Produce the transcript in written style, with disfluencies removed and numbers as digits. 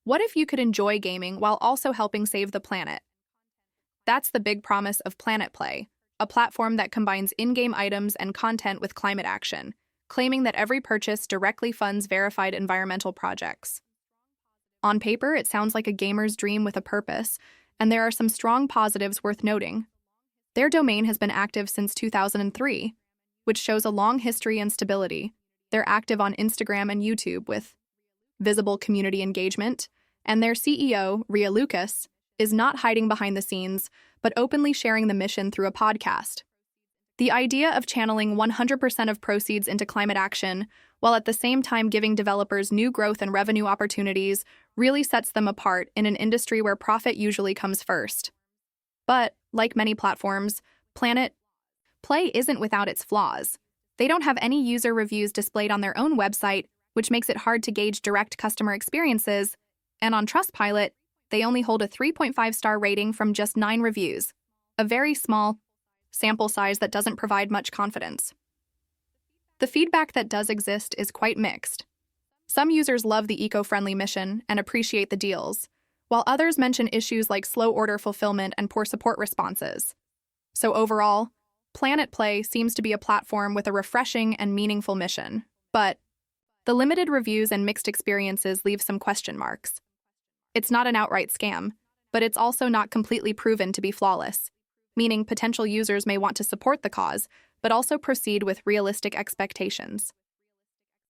What if you could enjoy gaming while also helping save the planet? That's the big promise of PlanetPlay, a platform that combines in-game items and content with climate action, claiming that every purchase directly funds verified environmental projects. On paper, it sounds like a gamer's dream with a purpose, and there are some strong positives worth noting. Their domain has been active since 2003, which shows a long history and stability. They're active on Instagram and YouTube with visible community engagement, and their CEO, Ria Lucas, is not hiding behind the scenes, but openly sharing the mission through a podcast. The idea of channeling 100% of proceeds into climate action, while at the same time giving developers new growth and revenue opportunities, really sets them apart in an industry where profit usually comes first. But, like many platforms, PlanetPlay isn't without its flaws. They don't have any user reviews displayed on their own website, which makes it hard to gauge direct customer experiences, and on Trustpilot, they only hold a 3.5-star rating from just 9 reviews, a very small sample size that doesn't provide much confidence. The feedback that does exist is quite mixed. Some users love the eco-friendly mission and appreciate the deals, while others mention issues like slow order fulfillment and poor support responses. So overall, PlanetPlay seems to be a platform with a refreshing and meaningful mission, but the limited reviews and mixed experiences leave some question marks. It's not an outright scam, but it's also not completely proven to be flawless, meaning potential users may want to support the cause, but also proceed with realistic expectations.